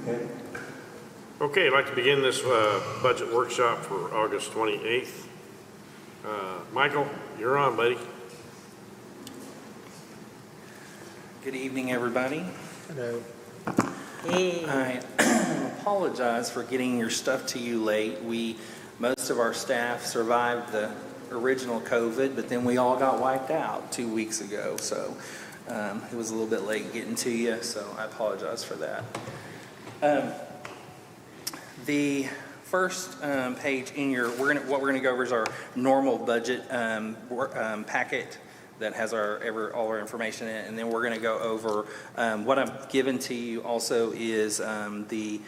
Okay. Okay, I'd like to begin this budget workshop for August 28th. Michael, you're on, buddy. Good evening, everybody. Hello. I apologize for getting your stuff to you late. Most of our staff survived the original COVID, but then we all got wiped out 2 weeks ago. So it was a little bit late getting to you, so I apologize for that. The first page in your, what we're gonna go over is our normal budget packet that has all our information in it, and then we're gonna go over, what I've given to you also is the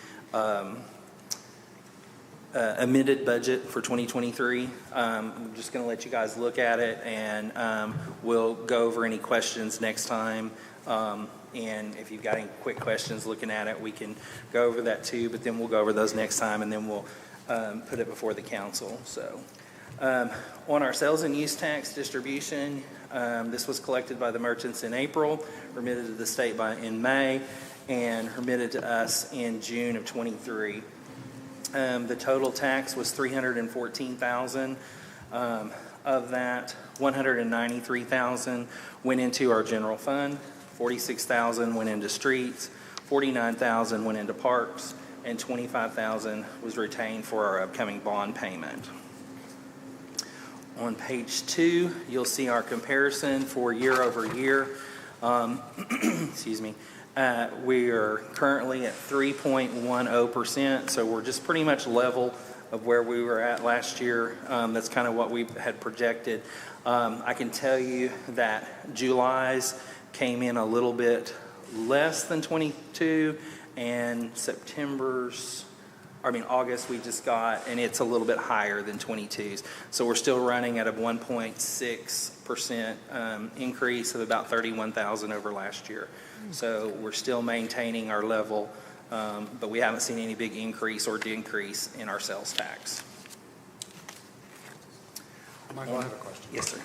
amended budget for 2023. I'm just gonna let you guys look at it, and we'll go over any questions next time. And if you've got any quick questions looking at it, we can go over that too, but then we'll go over those next time, and then we'll put it before the council. So on our sales and use tax distribution, this was collected by the merchants in April, remitted to the state in May, and remitted to us in June of 23. The total tax was $314,000. Of that, $193,000 went into our general fund, $46,000 went into streets, $49,000 went into parks, and $25,000 was retained for our upcoming bond payment. On page 2, you'll see our comparison for year over year. Excuse me. We are currently at 3.10%, so we're just pretty much level of where we were at last year. That's kind of what we had projected. I can tell you that July's came in a little bit less than 22, and August we just got, and it's a little bit higher than 22s. So we're still running at a 1.6% increase of about 31,000 over last year. So we're still maintaining our level, but we haven't seen any big increase or decrease in our sales tax. Michael, I have a question. Yes, sir.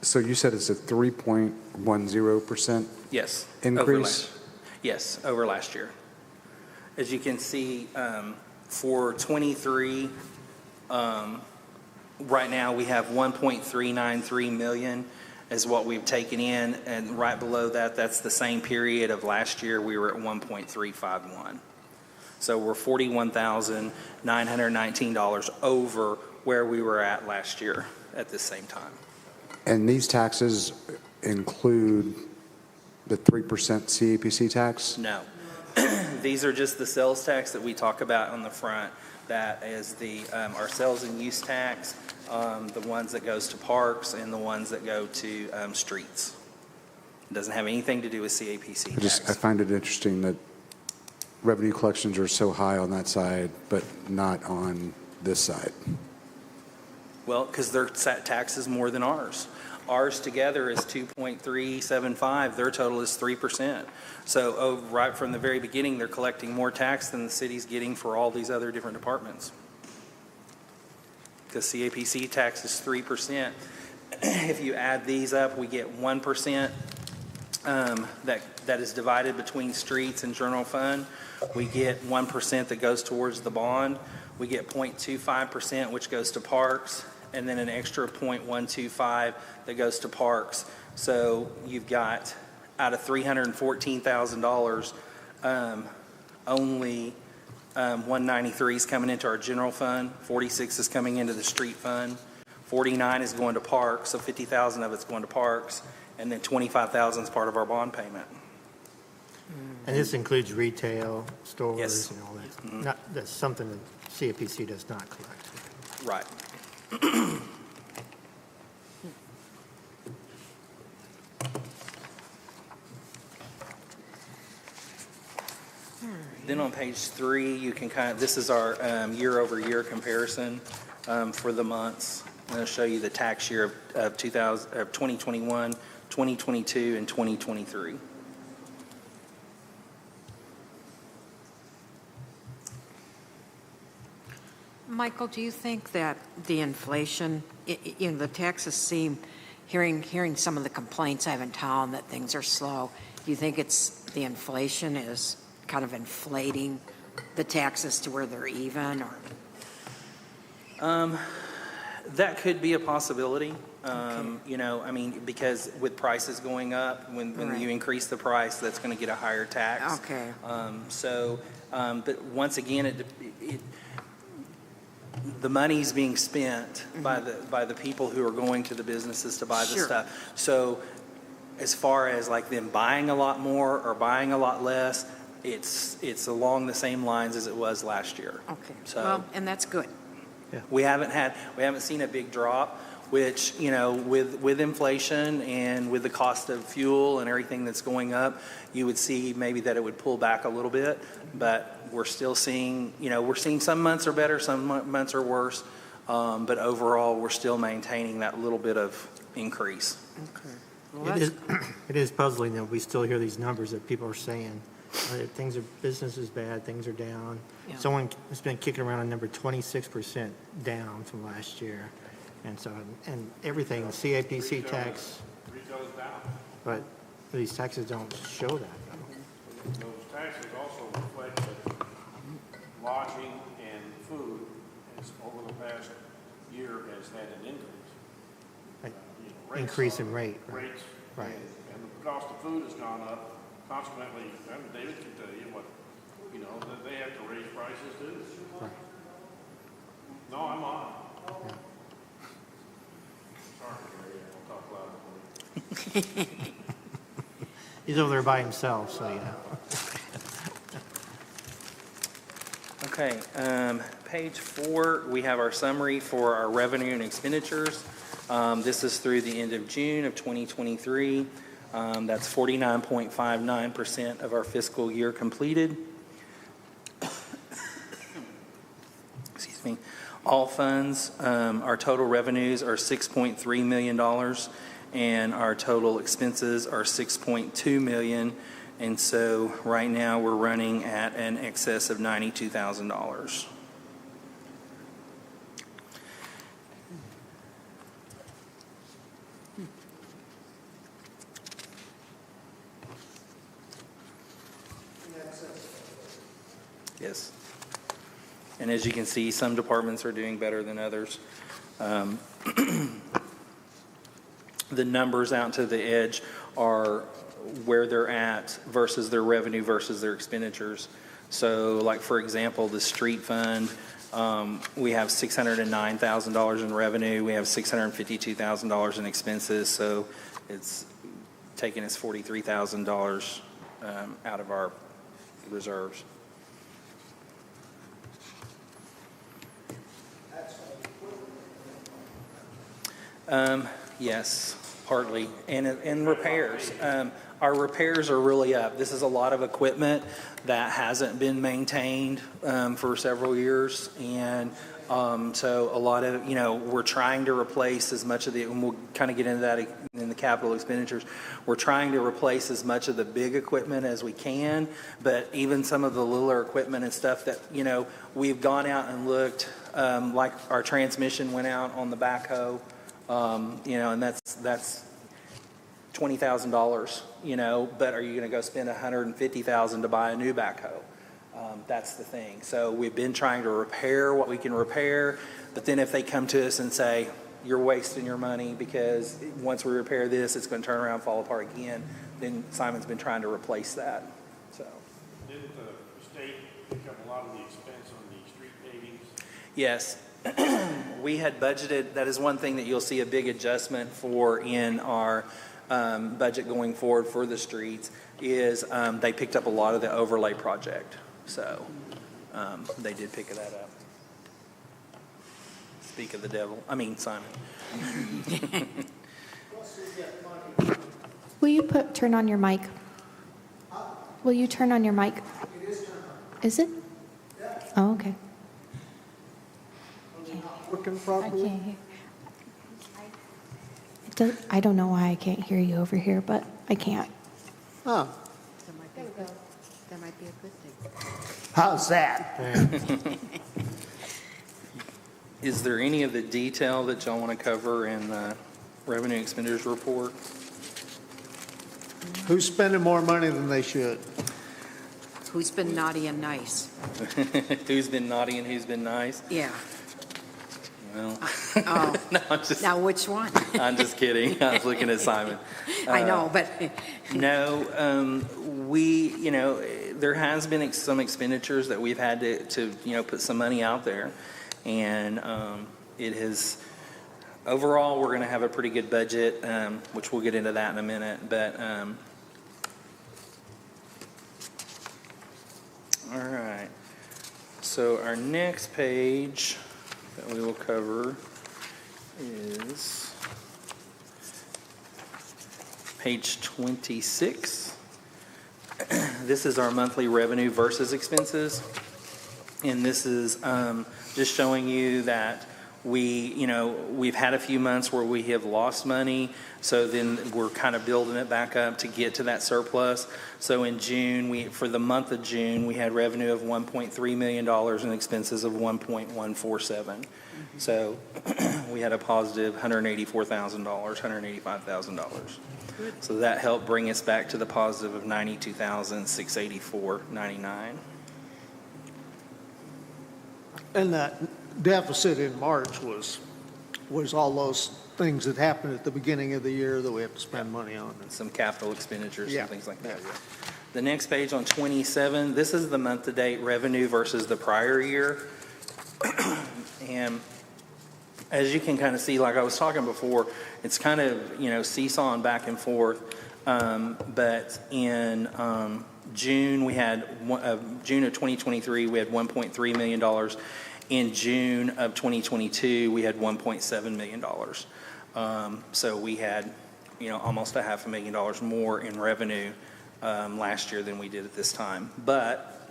So you said it's a 3.10% Yes. increase? Over last year. As you can see, for 23, right now we have 1.393 million is what we've taken in, and right below that, that's the same period of last year. We were at 1.351. So we're $41,919 over where we were at last year at the same time. And these taxes include the 3% CAPC tax? No. These are just the sales tax that we talk about on the front. That is our sales and use tax, the ones that goes to parks and the ones that go to streets. It doesn't have anything to do with CAPC tax. I find it interesting that revenue collections are so high on that side, but not on this side. Well, because their tax is more than ours. Ours together is 2.375. Their total is 3%. So right from the very beginning, they're collecting more tax than the city's getting for all these other different departments. Because CAPC tax is 3%. If you add these up, we get 1% that is divided between streets and general fund. We get 1% that goes towards the bond. We get 0.25%, which goes to parks, and then an extra 0.125 that goes to parks. So you've got, out of $314,000, only 193 is coming into our general fund, 46 is coming into the street fund, 49 is going to parks, so 50,000 of it's going to parks, and then 25,000 is part of our bond payment. And this includes retail stores. Yes. And all that. That's something that CAPC does not collect. Right. Then on page 3, you can this is our year-over-year comparison for the months. I'm going to show you the tax year of 2021, 2022, and 2023. Michael, do you think that the inflation, the taxes seem, hearing some of the complaints I have in town that things are slow, do you think it's the inflation is kind of inflating the taxes to where they're even, or? That could be a possibility. Okay. You know, I mean, because with prices going up, when Right. you increase the price, that's going to get a higher tax. Okay. But once again, the money's being spent by the people who are going to the businesses to buy the Sure. stuff. So as far as like them buying a lot more or buying a lot less, it's along the same lines as it was last year. Okay, So- well, and that's good. We haven't seen a big drop, which, you know, with inflation and with the cost of fuel and everything that's going up, you would see maybe that it would pull back a little bit, but we're still seeing, you know, we're seeing some months are better, some months are worse, but overall, we're still maintaining that little bit of increase. Okay. Well, It that's, is, it is puzzling that we still hear these numbers that people are saying. Business is bad, things are down. Yeah. Someone has been kicking around a number 26% down from last year. And so, and everything, the CAPC tax, Retail is down. but these taxes don't show that, though. Those taxes also reflect that lodging and food has, over the past year, has had an increase. Like, You know, rates increase are- in rate, right. Rates. Right. And the cost of food has gone up. Consequently, David can tell you what, you know, that they have to raise prices too. Right. No, I'm on. Yeah. Sorry, Gary, I'll talk louder for you. He's over there by himself, so, you know. Okay, page 4, we have our summary for our revenue and expenditures. This is through the end of June of 2023. That's 49.59% of our fiscal year completed. Excuse me. All funds, our total revenues are $6.3 million, and our total expenses are $6.2 million. And so right now, we're running at an excess of $92,000. Yes. And as you can see, some departments are doing better than others. The numbers out to the edge are where they're at versus their revenue versus their expenditures. So like, for example, the street fund, we have $609,000 in revenue. We have $652,000 in expenses. So it's taking us $43,000 out of our reserves. Yes, partly, and repairs. Our repairs are really up. This is a lot of equipment that hasn't been maintained for several years, and so a lot of, you know, we're trying to replace as much of the, and we'll kind of get into that in the capital expenditures. We're trying to replace as much of the big equipment as we can, but even some of the littler equipment and stuff that, you know, we've gone out and looked, like our transmission went out on the backhoe. You know, and that's $20,000, you know, but are you going to go spend $150,000 to buy a new backhoe? That's the thing. So we've been trying to repair what we can repair, but then if they come to us and say, you're wasting your money because once we repair this, it's going to turn around and fall apart again, then Simon's been trying to replace that, so. Didn't the state pick up a lot of the expense on the street pavings? Yes. We had budgeted, that is one thing that you'll see a big adjustment for in our budget going forward for the streets, is they picked up a lot of the overlay project. So they did pick that up. Speak of the devil, I mean Simon. Will you turn on your mic? Will you turn on your mic? It is turned on. Is it? Yeah. Oh, okay. Working I properly? can't hear. I don't know why I can't hear you over here, but I can't. Huh, that might be a good thing. how's that? Is there any of the detail that y'all want to cover in the revenue expenditures report? Who's spending more money than they should? Who's been naughty and nice? Who's been naughty and who's been nice? Yeah. Well, Oh, no, now which one? I'm just kidding. I was looking at Simon. I know, but No, there has been some expenditures that we've had to put some money out there. And it has, overall, we're going to have a pretty good budget, which we'll get into that in a minute. But, all right. So our next page that we will cover is page 26. This is our monthly revenue versus expenses. And this is just showing you that we've had a few months where we have lost money. So then we're kind of building it back up to get to that surplus. So in June, for the month of June, we had revenue of $1.3 million and expenses of $1.147. So we had a positive $184,000, $185,000. So that helped bring us back to the positive of $92,684.99. And that deficit in March was all those things that happened at the beginning of the year that we have to spend money on. Some capital expenditures Yeah. and things like that. Yeah. The next page on 27, this is the month-to-date revenue versus the prior year. And as you can kind of see, like I was talking before, it's kind of, seesawing back and forth. But in June, we had, June of 2023, we had $1.3 million. In June of 2022, we had $1.7 million. So we had, almost $500,000 more in revenue last year than we did at this time. But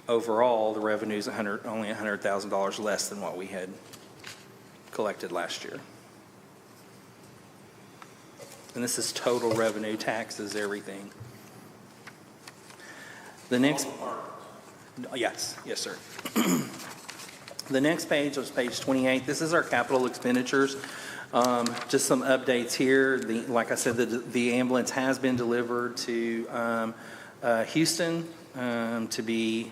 overall, the revenue is only $100,000 less than what we had collected last year. And this is total revenue, taxes, everything. The next, yes, sir. The next page was page 28. This is our capital expenditures. Just some updates here. Like I said, the ambulance has been delivered to Houston to be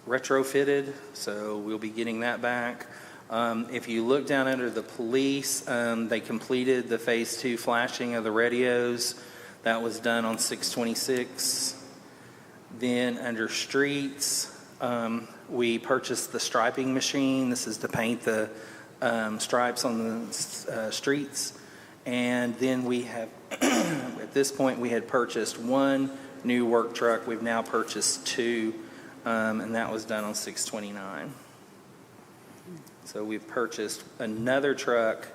retrofitted, so we'll be getting that back. If you look down under the police, they completed the phase 2 flashing of the radios. That was done on 6/26. Then under streets, we purchased the striping machine. This is to paint the stripes on the streets. And then we have, at this point, we had purchased one new work truck. We've now purchased two, and that was done on 6/29. So we've purchased another truck,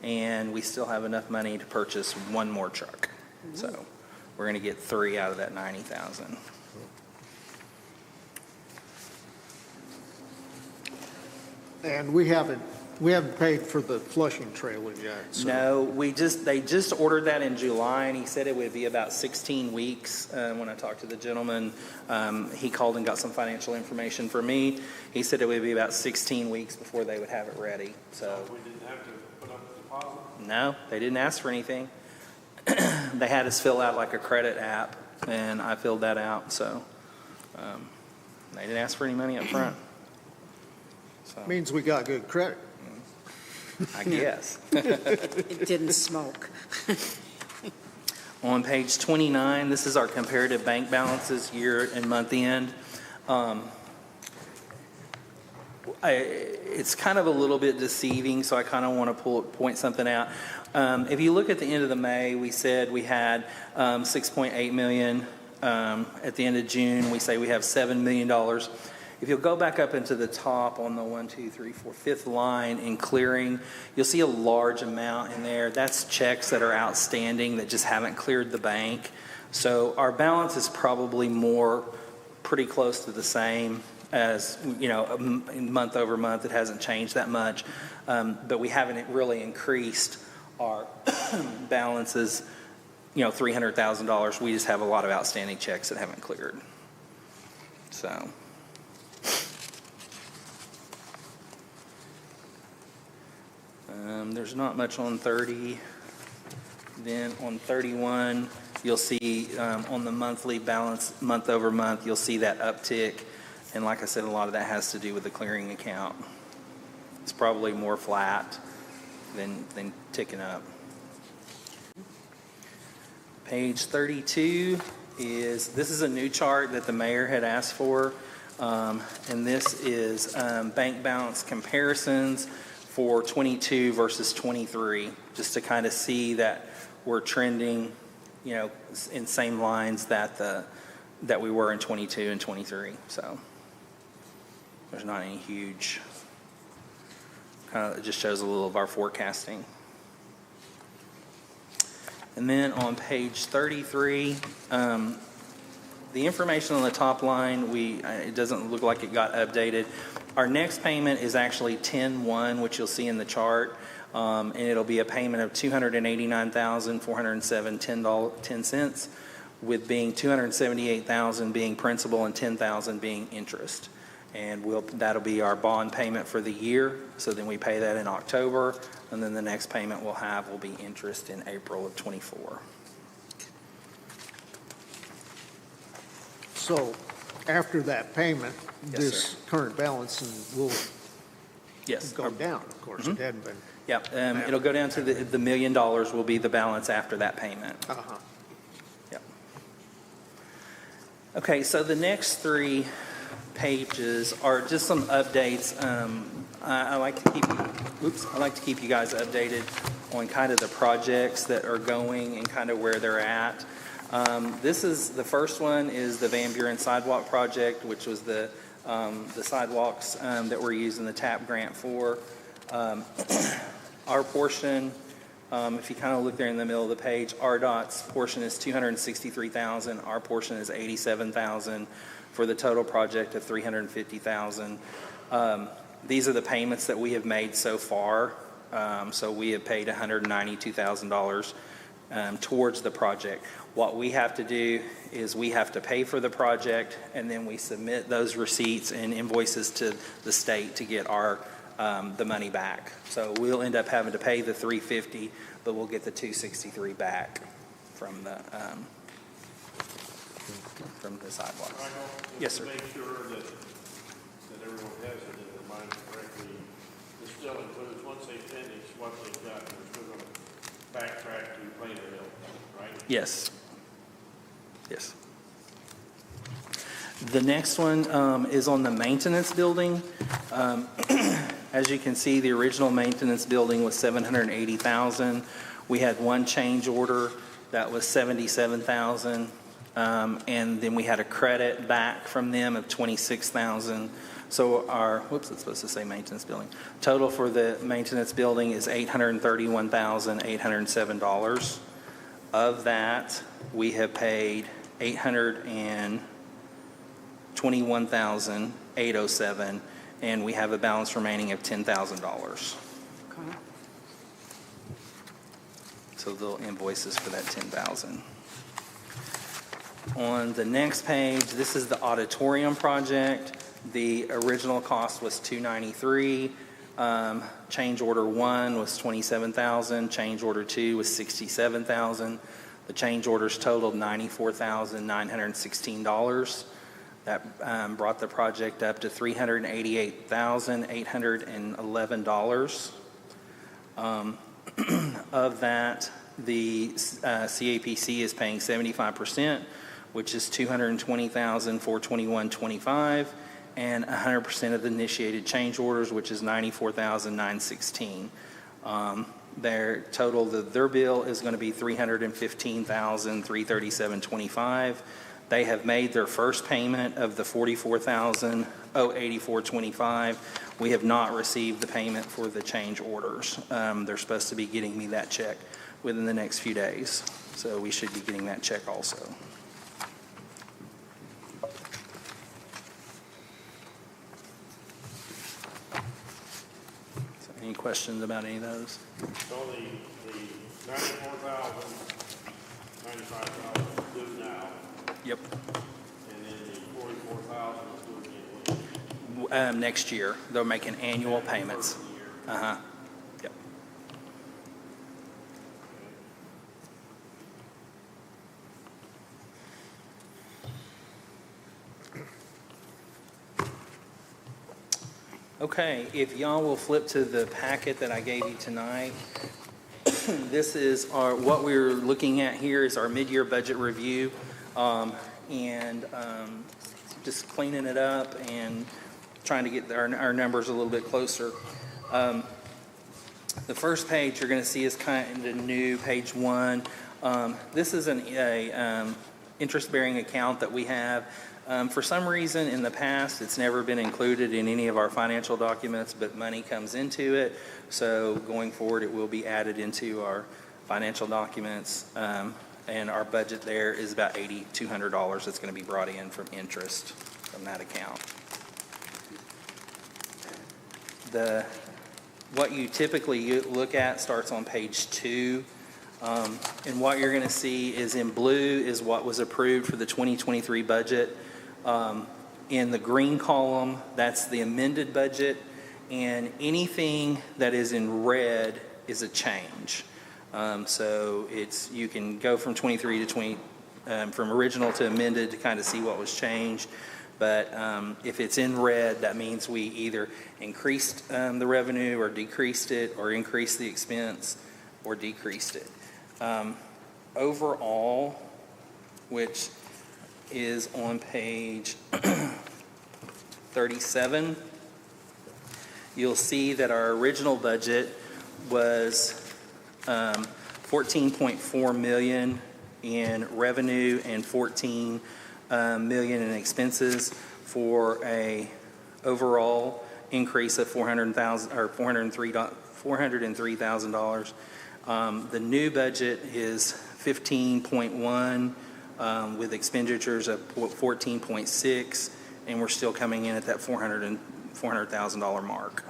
and we still have enough money to purchase one more truck. So we're going to get 3 out of that 90,000. And we haven't paid for the flushing trailer yet. So. No, they just ordered that in July, and he said it would be about 16 weeks. When I talked to the gentleman, he called and got some financial information for me. He said it would be about 16 weeks before they would have it ready. So We didn't have to put up a deposit? no, they didn't ask for anything. They had us fill out like a credit app, and I filled that out. So they didn't ask for any money up front. So Means we got good credit. I guess. it didn't smoke. On page 29, this is our comparative bank balances year and month end. It's kind of a little bit deceiving, so I kind of want to point something out. If you look at the end of the May, we said we had $6.8 million. At the end of June, we say we have $7 million. If you'll go back up into the top on the fifth line in clearing, you'll see a large amount in there. That's checks that are outstanding that just haven't cleared the bank. So our balance is probably pretty close to the same as, month over month. It hasn't changed that much. But we haven't really increased our balances, $300,000. We just have a lot of outstanding checks that haven't cleared. So. There's not much on 30. Then on 31, you'll see on the monthly balance, month over month, you'll see that uptick. And like I said, a lot of that has to do with the clearing account. It's probably more flat than ticking up. Page 32 this is a new chart that the mayor had asked for. And this is bank balance comparisons for 22 versus 23, just to kind of see that we're trending, you know, in same lines that we were in 22 and 23. So there's not any huge, it just shows a little of our forecasting. And then on page 33, the information on the top line, it doesn't look like it got updated. Our next payment is actually 10/1, which you'll see in the chart, and it'll be a payment of $289,407.10, with being $278,000 being principal and $10,000 being interest. And that'll be our bond payment for the year. So then we pay that in October, and then the next payment we'll be interest in April of '24. So after that payment, Yes, this sir. current balance will Yes. go down, of course. It hadn't been. Yep, it'll go down to the $1 million will be the balance after that payment. Uh-huh. Yep. Okay, so the next 3 pages are just some updates. I like to keep you guys updated on kind of the projects that are going and kind of where they're at. The first one is the Van Buren Sidewalk Project, which was the sidewalks that we're using the TAP grant for. Our portion, if you kind of look there in the middle of the page, RDOT's portion is $263,000. Our portion is $87,000 for the total project of $350,000. These are the payments that we have made so far. So we have paid $192,000 towards the project. What we have to do is we have to pay for the project, and then we submit those receipts and invoices to the state to get the money back. So we'll end up having to pay the $350, but we'll get the $263 back from the sidewalk. Michael, Yes, sir. To make sure that everyone has it in their mind correctly, this still includes, once they finish what they've got, they're still going to backtrack to Plainer Hill, right? Yes. Yes. The next one is on the maintenance building. As you can see, the original maintenance building was $780,000. We had one change order that was $77,000, and then we had a credit back from them of $26,000. So it's supposed to say maintenance building. Total for the maintenance building is $831,807. Of that, we have paid $821,807, and we have a balance remaining of $10,000. Okay. So they'll invoice us for that $10,000. On the next page, this is the auditorium project. The original cost was $293,000. Change order 1 was $27,000. Change order 2 was $67,000. The change orders totaled $94,916. That brought the project up to $388,811. Of that, the CAPC is paying 75%, which is $220,421.25, and 100% of the initiated change orders, which is $94,916. Their total, their bill is going to be $315,337.25. They have made their first payment of the $44,084.25. We have not received the payment for the change orders. They're supposed to be getting me that check within the next few days, so we should be getting that check also. So any questions about any of those? So the 94,000, 95,000 is due now, Yep. and then the 44,000 is due again when? Next year, they're making annual payments. First of the year. Uh-huh. Yep. Okay, if y'all will flip to the packet that I gave you tonight, this is what we're looking at here is our mid-year budget review, and just cleaning it up and trying to get our numbers a little bit closer. The first page you're going to see is kind of new, page 1. This is an interest-bearing account that we have. For some reason, in the past, it's never been included in any of our financial documents, but money comes into it. So going forward, it will be added into our financial documents. And our budget there is about $8,200 that's going to be brought in from interest from that account. What you typically look at starts on page 2. And what you're going to see is in blue is what was approved for the 2023 budget. In the green column, that's the amended budget, and anything that is in red is a change. So you can go from 23 to 20, from original to amended to kind of see what was changed. But if it's in red, that means we either increased the revenue or decreased it, or increased the expense or decreased it. Overall, which is on page 37, you'll see that our original budget was 14.4 million in revenue and 14 million in expenses, for a overall increase of $403,000. The new budget is 15.1 with expenditures of 14.6, and we're still coming in at that $400,000 mark.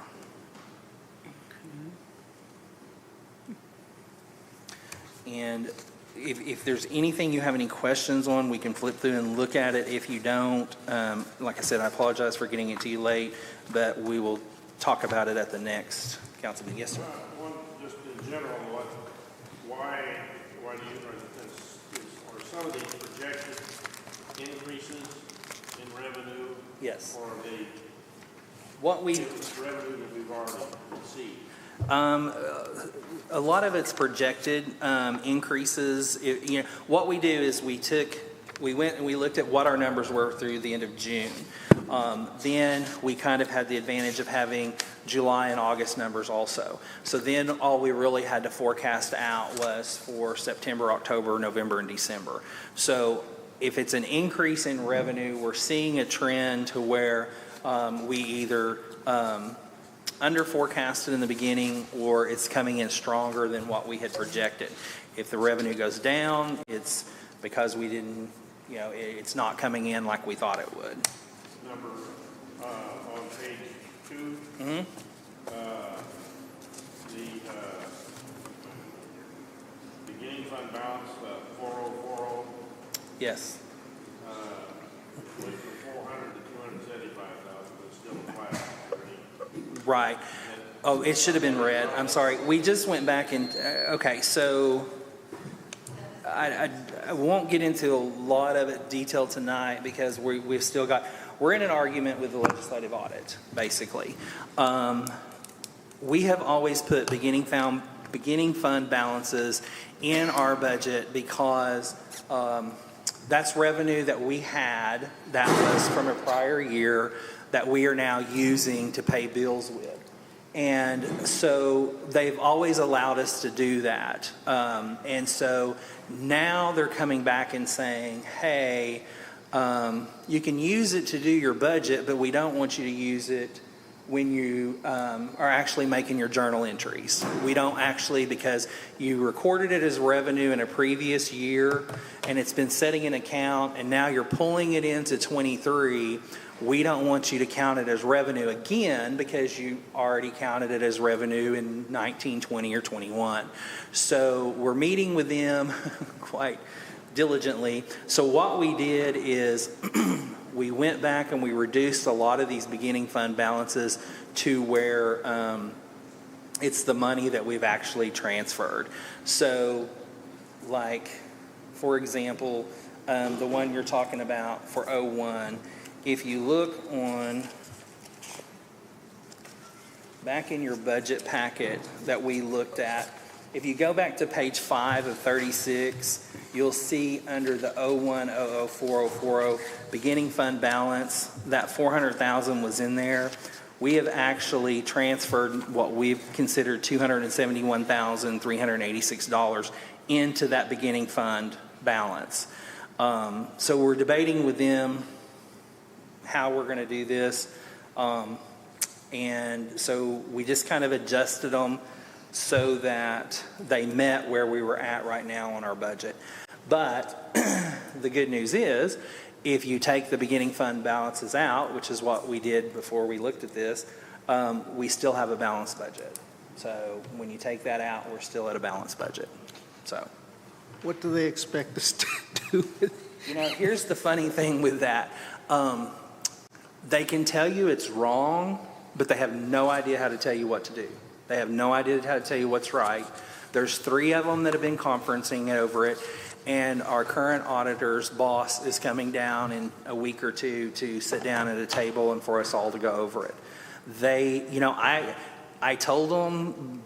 And if there's anything you have any questions on, we can flip through and look at it. If you don't, like I said, I apologize for getting it to you late, but we will talk about it at the next council meeting. Yes, sir. One, just in general, why do you, are some of these projected increases in revenue? Yes. Or are they revenue that we've already received? A lot of it's projected increases. What we do is we went and we looked at what our numbers were through the end of June. Then we kind of had the advantage of having July and August numbers also. So then all we really had to forecast out was for September, October, November, and December. So if it's an increase in revenue, we're seeing a trend to where we either under forecasted in the beginning, or it's coming in stronger than what we had projected. If the revenue goes down, it's because we didn't, it's not coming in like we thought it would. Number on page 2, Mm-hmm. the beginning fund balance, 4040, Yes. went from 400 to 275,000, but still flat. Right. Oh, it should have been red. I'm sorry. We just went back and, okay, so I won't get into a lot of it detail tonight because we're in an argument with the legislative audit, basically. We have always put beginning fund balances in our budget because that's revenue that we had that was from a prior year that we are now using to pay bills with. And so they've always allowed us to do that. And so now they're coming back and saying, hey, you can use it to do your budget, but we don't want you to use it when you are actually making your journal entries. We don't actually, because you recorded it as revenue in a previous year and it's been setting an account and now you're pulling it into 23. We don't want you to count it as revenue again because you already counted it as revenue in 19, 20, or 21. So we're meeting with them quite diligently. So what we did is we went back and we reduced a lot of these beginning fund balances to where it's the money that we've actually transferred. So like, for example, the one you're talking about for 01, if you look on back in your budget packet that we looked at, if you go back to page 5 of 36, you'll see under the 01004040 beginning fund balance, that 400,000 was in there. We have actually transferred what we've considered $271,386 into that beginning fund balance. So we're debating with them how we're going to do this. And so we just kind of adjusted them so that they met where we were at right now on our budget. But the good news is, if you take the beginning fund balances out, which is what we did before we looked at this, we still have a balanced budget. So when you take that out, we're still at a balanced budget. So, What do they expect us to do with? here's the funny thing with that. They can tell you it's wrong, but they have no idea how to tell you what to do. They have no idea how to tell you what's right. There's 3 of them that have been conferencing over it, and our current auditor's boss is coming down in a week or two to sit down at a table and for us all to go over it. I told them,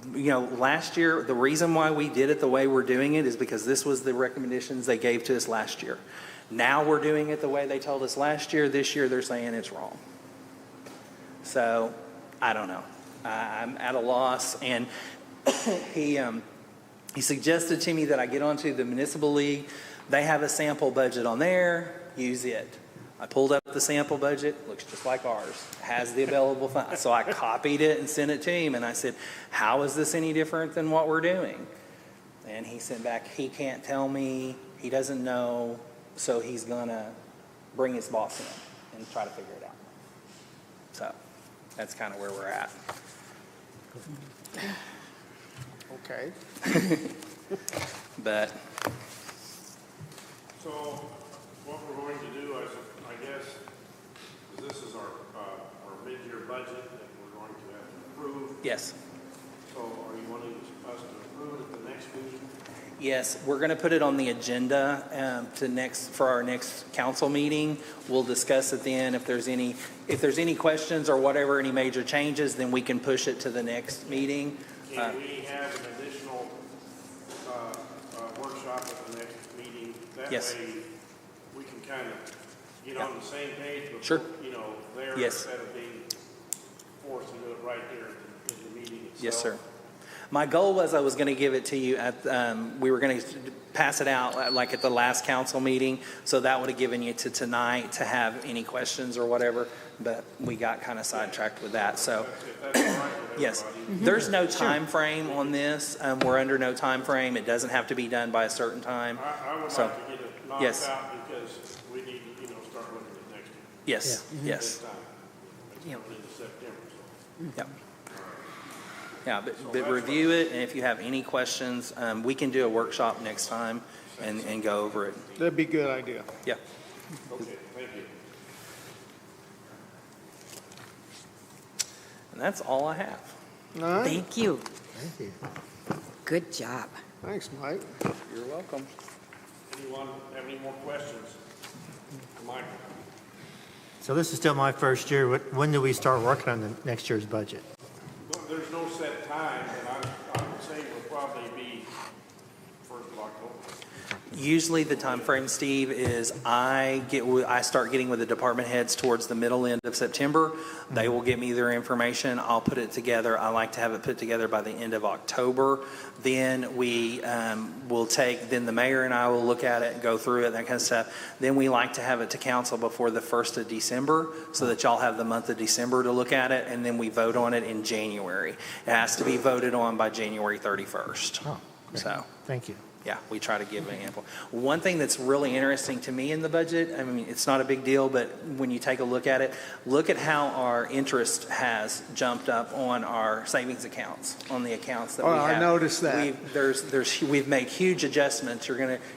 last year, the reason why we did it the way we're doing it is because this was the recommendations they gave to us last year. Now we're doing it the way they told us last year. This year they're saying it's wrong. So, I don't know. I'm at a loss, and he suggested to me that I get onto the municipal league. They have a sample budget on there. Use it. I pulled up the sample budget. Looks just like ours. Has the available funds. So I copied it and sent it to him, and I said, "How is this any different than what we're doing?" And he sent back, "He can't tell me. He doesn't know. So he's gonna bring his boss in and try to figure it out." So that's kind of where we're at. Okay. But So what we're going to do, I guess, is this is our mid-year budget that we're going to have to approve. yes. So are you wanting us to approve it at the next meeting? Yes, we're going to put it on the agenda for our next council meeting. We'll discuss it then. If there's any questions or whatever, any major changes, then we can push it to the next meeting. Can we have an additional workshop at the next meeting? That Yes. way we can kind of get on the same page. Before, Sure. There Yes. instead of being forced to do it right there in the meeting itself. Yes, sir. My goal was I was going to give it to you we were going to pass it out like at the last council meeting, so that would have given you to tonight to have any questions or whatever, but we got kind of sidetracked with that, so. If that's all right with Yes, everybody. there's no time frame on this. We're under no time frame. It doesn't have to be done by a certain time. I would So, like to get it knocked yes. out because we need to, start looking at next year. Yes, yes, This time. It's going into September, so. yeah. Yeah, but review it, and if you have any questions, we can do a workshop next time and go over it. That'd be a good idea. Yeah. Okay, thank you. And that's all I have. All right. Thank you. Thank you. Good job. Thanks, Mike. You're welcome. Anyone have any more questions? Mike? So this is still my first year. When do we start working on the next year's budget? Well, there's no set time, but I would say we'll probably be 1st of October. Usually the time frame, Steve, is I start getting with the department heads towards the middle end of September. They will get me their information. I'll put it together. I like to have it put together by the end of October. Then we will then the mayor and I will look at it and go through it, that kind of stuff. Then we like to have it to council before the 1st of December so that y'all have the month of December to look at it, and then we vote on it in January. It has to be voted on by January 31st. Oh, great. So. Thank you. Yeah, we try to give an ample. One thing that's really interesting to me in the budget, I mean, it's not a big deal, but when you take a look at it, look at how our interest has jumped up on our savings accounts, on the accounts that we have. I noticed that. We've made huge adjustments.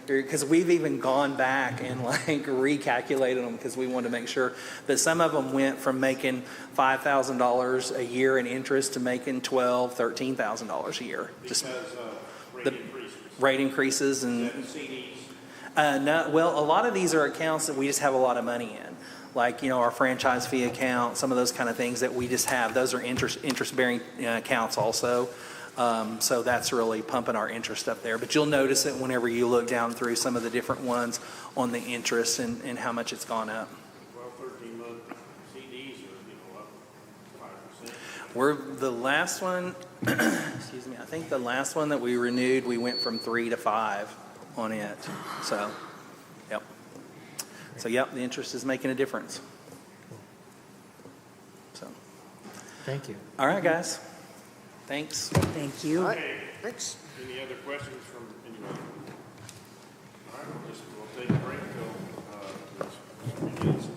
Because we've even gone back and recalculated them because we wanted to make sure that some of them went from making $5,000 a year in interest to making $12,000, $13,000 a year. Just Because rate the increases. rate increases and CDs. No, well, a lot of these are accounts that we just have a lot of money in. Like, our franchise fee account, some of those kind of things that we just have. Those are interest-bearing accounts also. So that's really pumping our interest up there. But you'll notice it whenever you look down through some of the different ones on the interest and how much it's gone up. 13-month CDs are, up 5%. We're the last one, excuse me, I think the last one that we renewed, we went from 3 to 5 on it. So, yep. So, yep, the interest is making a difference. So, Thank you. all right, guys. Thanks. Thank you. Okay. Thanks. Any other questions from anyone? All right, we'll take a break till,